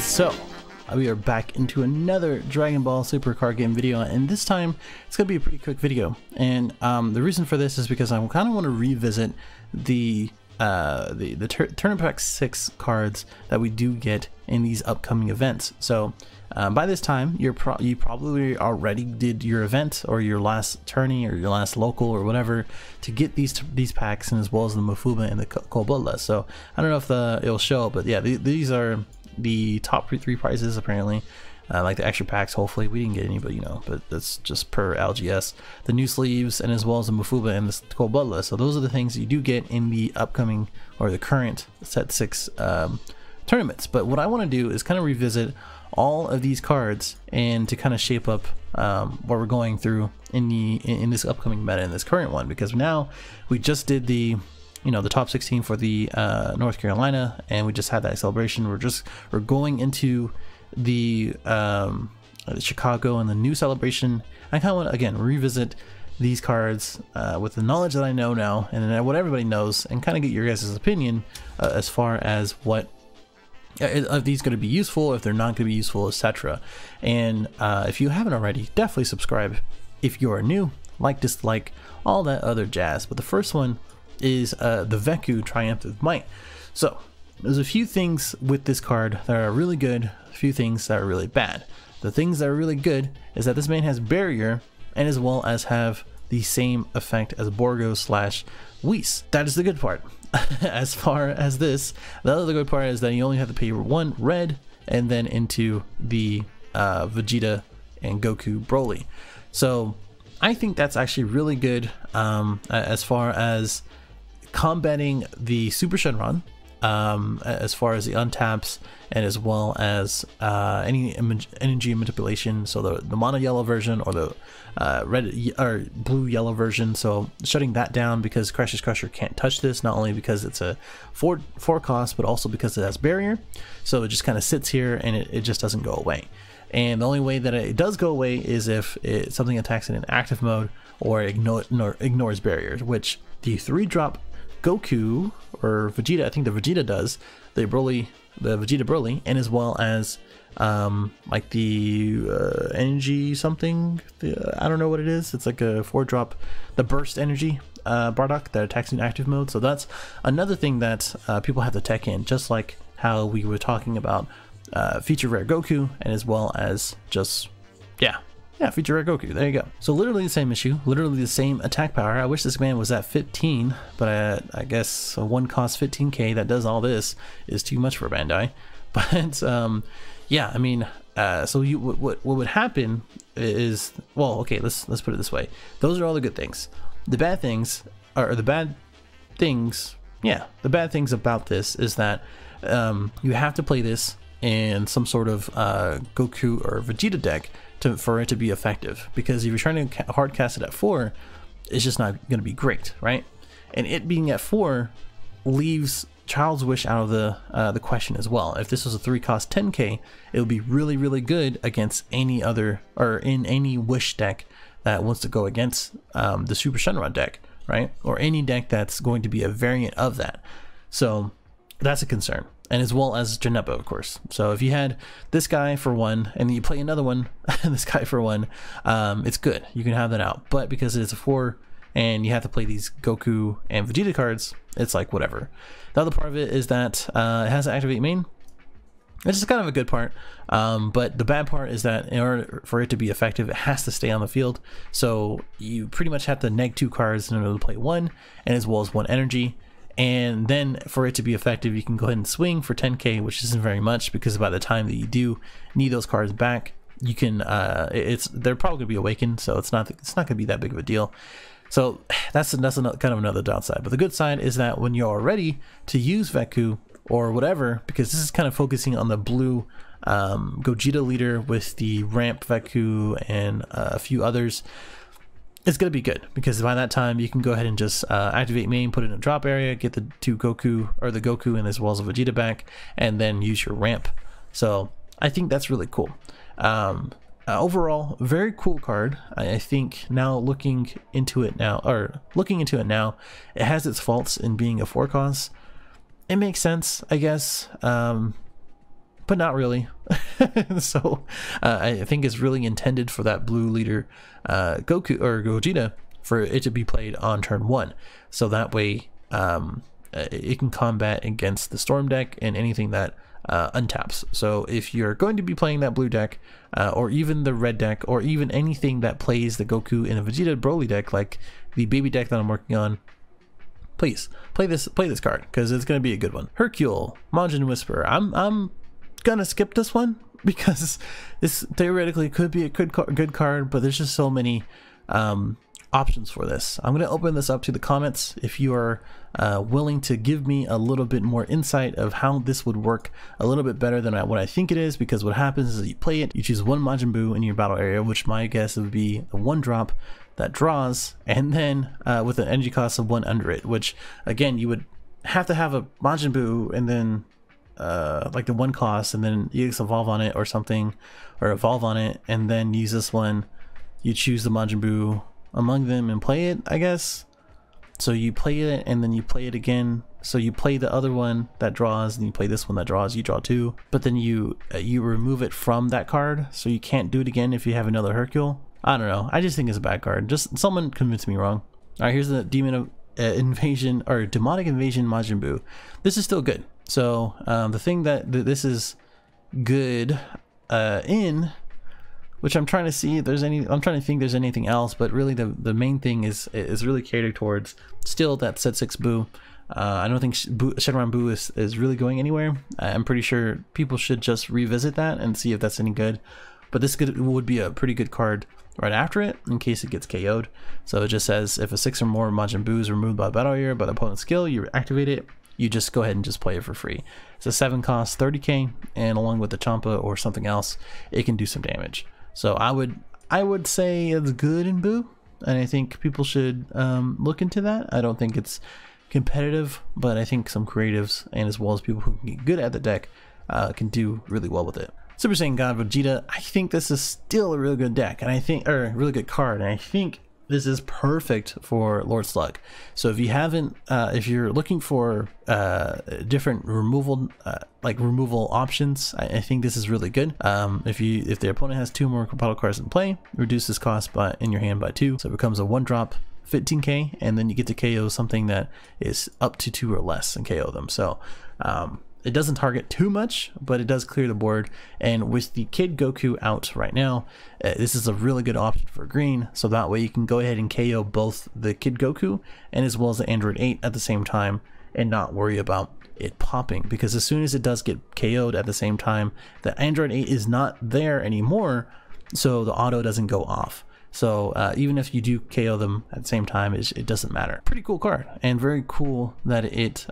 So we are back into another Dragon Ball Super card game video, and this time it's gonna be a pretty quick video. And the reason for this is because I kind of want to revisit the Tournament Pack 6 cards that we do get in these upcoming events. So by this time you probably already did your event or your last tourney or your last local or whatever to get these packs, and as well as the Mafuma and the Kobola. So I don't know if it'll show, but yeah, these are the top three prizes apparently. Like the extra packs, hopefully we didn't get any, but you know, but that's just per LGS. The new sleeves, and as well as the Mafuma and the Kobola. So those are the things you do get in the upcoming or the current set 6 tournaments. But what I want to do is kind of revisit all of these cards and to kind of shape up what we're going through in this upcoming meta, in this current one, because now we just did the the top 16 for the North Carolina, and we just had that celebration. We're going into the Chicago and the new celebration. I kind of want to again revisit these cards with the knowledge that I know now and what everybody knows, and kind of get your guys' opinion as far as what are these going to be useful, if they're not going to be useful, etc. And if you haven't already, definitely subscribe if you are new, like, dislike, all that other jazz. But the first one is the Vecchio Triumphant Might. So there's a few things with this card that are really good, a few things that are really bad. The things that are really good is that this man has barrier, and as well as have the same effect as Borgo / Whis. That is the good part. As far as this, the other good part is that you only have to pay 1 red and then into the Vegeta and Goku Broly. So I think that's actually really good as far as combating the Super Shenron, as far as the untaps, and as well as any energy manipulation. So the mono yellow version or the red or blue yellow version. So shutting that down, because Crash's Crusher can't touch this, not only because it's a 4 cost, but also because it has barrier. So it just kind of sits here and it just doesn't go away. And the only way that it does go away is if something attacks in an active mode or ignores barriers, which the 3-drop Goku or Vegeta, I think the Vegeta does, the Vegeta Broly, and as well as like the energy something, I don't know what it is, it's like a 4-drop, the burst energy Bardock that attacks in active mode. So that's another thing that people have to tech in, just like how we were talking about feature rare Goku, and as well as just feature rare Goku. There you go. So literally the same issue, literally the same attack power. I wish this man was at 15, but I guess a 1 cost 15k that does all this is too much for Bandai. But yeah, I mean, so what would happen is, well, okay, let's put it this way. Those are all the good things. The bad things the bad things about this is that you have to play this in some sort of Goku or Vegeta deck for it to be effective, because if you're trying to hard cast it at 4, it's just not going to be great, right? And it being at 4 leaves Child's Wish out of the question as well. If this was a 3 cost 10k, it would be really, really good against any other, or in any Wish deck that wants to go against the Super Shenron deck, right? Or any deck that's going to be a variant of that. So that's a concern. And as well as Janepa, of course. So if you had this guy for 1 and then you play another one, this guy for 1, it's good. You can have that out. But because it's a 4 and you have to play these Goku and Vegeta cards, it's like whatever. The other part of it is that it has to activate main, which is kind of a good part. But the bad part is that in order for it to be effective, it has to stay on the field. So you pretty much have to neg 2 cards in order to play 1, and as well as 1 energy. And then for it to be effective, you can go ahead and swing for 10k, which isn't very much, because by the time that you do need those cards back, you can they're probably gonna be awakened, so it's not gonna be that big of a deal. So that's another, kind of another downside. But the good side is that when you're ready to use Vecchio or whatever, because this is kind of focusing on the blue Gogeta leader with the ramp Vecchio and a few others, it's going to be good, because by that time you can go ahead and just activate main, put it in a drop area, get the 2 Goku, or the Goku and as well as a Vegeta back, and then use your ramp. So I think that's really cool. Overall, very cool card. I think now looking into it now, it has its faults in being a 4 cost. It makes sense, I guess. but not really. So I think it's really intended for that blue leader Goku or Gogeta for it to be played on turn 1. So that way it can combat against the storm deck and anything that untaps. So if you're going to be playing that blue deck or even the red deck or even anything that plays the Goku in a Vegeta Broly deck, like the baby deck that I'm working on, please play this card because it's going to be a good one. Hercule, Majin Whisper. I'm gonna skip this one because this theoretically could be a good card, but there's just so many options for this. I'm going to open this up to the comments if you are willing to give me a little bit more insight of how this would work a little bit better than what I think it is, because what happens is you play it, you choose one Majin Buu in your battle area, which my guess would be the 1-drop that draws, and then with an energy cost of 1 under it, which again you would have to have a Majin Buu and then like the 1 cost, and then EX evolve on it or something, or evolve on it, and then use this one. You choose the Majin Buu among them and play it, I guess. So you play it and then you play it again. So you play the other one that draws, and you play this one that draws. You draw 2, but then you remove it from that card, so you can't do it again if you have another Hercule. I don't know. I just think it's a bad card. Just someone convinced me wrong. All right, here's the Demon Invasion or Demonic Invasion Majin Buu. This is still good. So the thing that this is good in, which I'm trying to see if there's any, I'm trying to think there's anything else, but really the main thing is really catered towards still that set 6 Buu. I don't think Shenron Buu is really going anywhere. I'm pretty sure people should just revisit that and see if that's any good. But this would be a pretty good card right after it in case it gets KO'd. So it just says if a 6 or more Majin Buu is removed by battle area by the opponent's skill, you activate it. You just go ahead and just play it for free. It's a 7 cost, 30k, and along with the Champa or something else, it can do some damage. So I would say it's good in Buu, and I think people should look into that. I don't think it's competitive, but I think some creatives and as well as people who can get good at the deck can do really well with it. Super Saiyan God Vegeta, I think this is still a really good deck, and I think, or a really good card, and I think this is perfect for Lord Slug. So if you haven't, if you're looking for different removal, removal options, I think this is really good. If the opponent has 2 more battle cards in play, reduce this cost in your hand by 2, so it becomes a 1-drop 15k, and then you get to KO something that is up to 2 or less and KO them. So it doesn't target too much, but it does clear the board. And with the Kid Goku out right now, this is a really good option for green. So that way you can go ahead and KO both the Kid Goku and as well as the Android 8 at the same time and not worry about it popping. Because as soon as it does get KO'd at the same time, the Android 8 is not there anymore, so the auto doesn't go off. So even if you do KO them at the same time, it doesn't matter. Pretty cool card, and very cool that it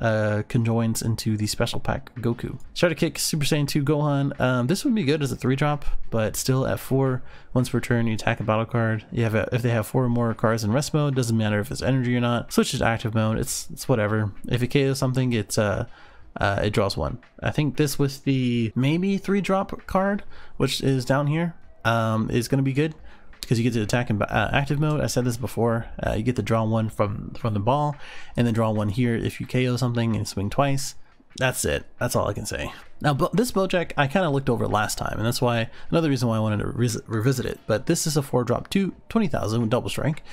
conjoins into the special pack Goku. Shadow Kick Super Saiyan 2 Gohan. This would be good as a 3-drop, but still at 4. Once per turn, you attack a battle card. You have if they have 4 or more cards in rest mode, doesn't matter if it's energy or not. Switch to active mode. It's whatever. If it KOs something, it draws 1. I think this with the maybe 3-drop card, which is down here, is going to be good, because you get to attack in active mode. I said this before. You get to draw 1 from the ball, and then draw 1 here if you KO something and swing twice. That's it. That's all I can say. Now, this Bojack I kind of looked over last time, and that's why another reason why I wanted to revisit it. But this is a 4-drop 20,000 with double strike.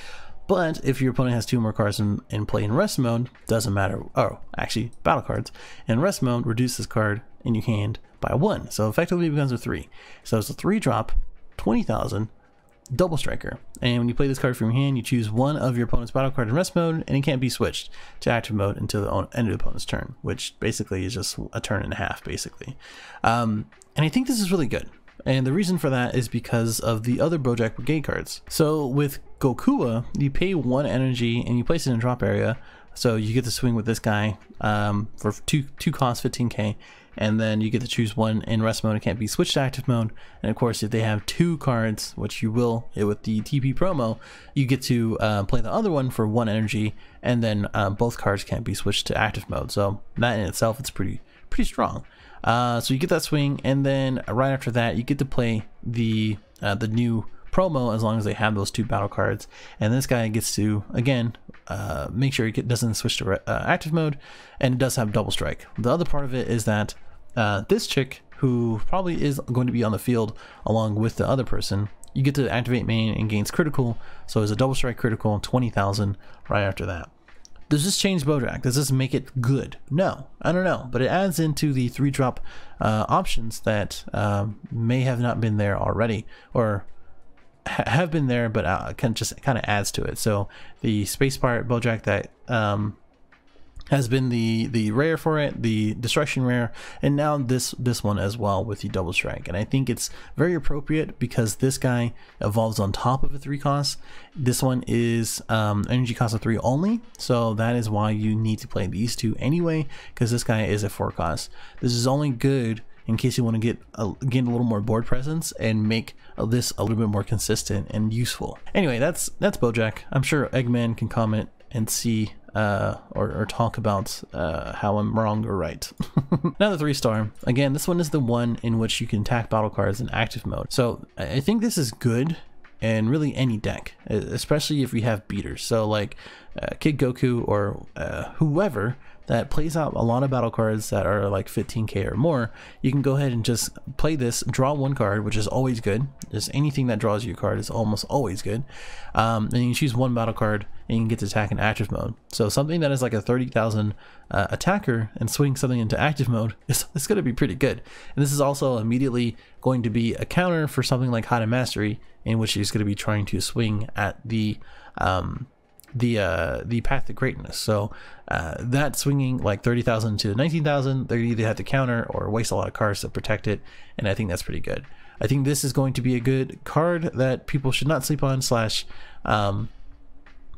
But if your opponent has 2 more cards in play in rest mode, doesn't matter. Oh, actually, battle cards in rest mode, reduce this card in your hand by 1. So effectively it becomes a 3. So it's a 3-drop 20,000. Double striker, and when you play this card from your hand, you choose one of your opponent's battle card in rest mode, and it can't be switched to active mode until the end of the opponent's turn, which basically is just a turn and a half, basically. And I think this is really good, and the reason for that is because of the other Bojack Brigade cards. So with Kokua, you pay 1 energy and you place it in a drop area, so you get to swing with this guy for 2 costs, 15k. And then you get to choose 1 in rest mode. It can't be switched to active mode. And of course, if they have 2 cards, which you will with the TP promo, you get to play the other one for 1 energy, and then both cards can't be switched to active mode. So that in itself, it's pretty strong. So you get that swing, and then right after that, you get to play the new promo as long as they have those 2 battle cards. And this guy gets to again make sure it doesn't switch to active mode, and it does have double strike. The other part of it is that this chick who probably is going to be on the field along with the other person, you get to activate main and gains critical. So it's a double strike critical, 20,000 right after that. Does this change Bojack? Does this make it good? No, I don't know, but it adds into the 3-drop options that may have not been there already, or have been there, but kind of adds to it. So the Space Pirate Bojack that has been the rare for it, the destruction rare, and now this one as well with the double strike. And I think it's very appropriate because this guy evolves on top of a 3 cost. This one is energy cost of 3 only, so that is why you need to play these two anyway, because this guy is a 4 cost. This is only good in case you want to gain a little more board presence and make this a little bit more consistent and useful. Anyway, that's Bojack. I'm sure Eggman can comment and see or talk about how I'm wrong or right. Now the 3-star. Again, this one is the one in which you can attack battle cards in active mode. So I think this is good in really any deck, especially if we have beaters. So like Kid Goku or whoever that plays out a lot of battle cards that are like 15k or more, you can go ahead and just play this, draw 1 card, which is always good. Just anything that draws you a card is almost always good. And you can choose 1 battle card and you can get to attack in active mode. So something that is like a 30,000 attacker and swing something into active mode it's going to be pretty good. And this is also immediately going to be a counter for something like Hot and Mastery, in which he's going to be trying to swing at the path to greatness. So that swinging like 30,000 to 19,000, they either have to counter or waste a lot of cards to protect it, and I think that's pretty good. I think this is going to be a good card that people should not sleep on, slash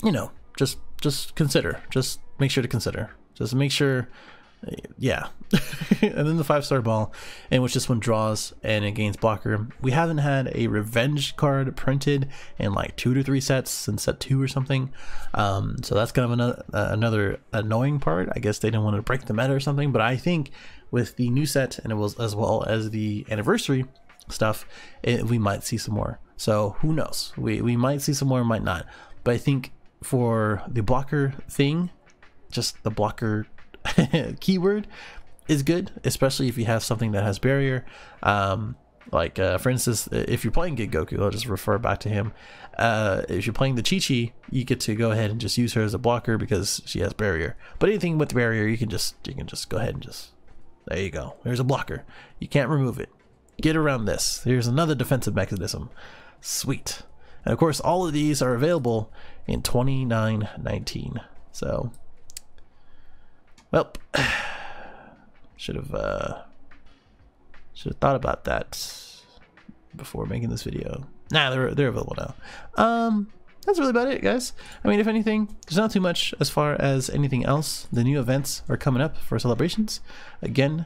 you know, just consider, just make sure to consider, just make sure, yeah. And then the 5-star ball, in which this one draws and it gains blocker. We haven't had a revenge card printed in like 2 to 3 sets since set 2 or something, so that's kind of another annoying part. I guess they didn't want to break the meta or something, but I think with the new set, and it was as well as the anniversary stuff, we might see some more. So who knows, we might see some more, might not. But I think for the blocker thing, just the blocker keyword is good, especially if you have something that has barrier. Like for instance, if you're playing Kid Goku, I'll just refer back to him. If you're playing the Chi-Chi, you get to go ahead and just use her as a blocker because she has barrier. But anything with barrier, you can just go ahead and just, there you go, there's a blocker, you can't remove it, get around this, here's another defensive mechanism. Sweet. And of course all of these are available in 29.19. So well, should have thought about that before making this video. Nah, they're available now. That's really about it, guys. I mean, if anything, there's not too much as far as anything else. The new events are coming up for celebrations. Again,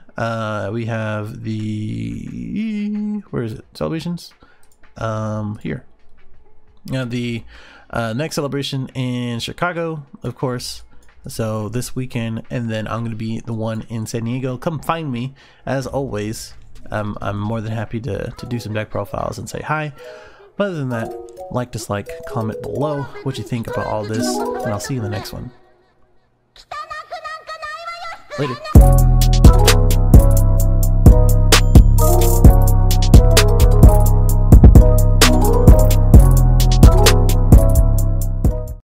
we have the, where is it? Celebrations? Here. The next celebration in Chicago, of course. So this weekend, and then I'm going to be the one in San Diego. Come find me, as always. I'm more than happy to do some deck profiles and say hi. But other than that, like, dislike, comment below what you think about all this, and I'll see you in the next one. Later.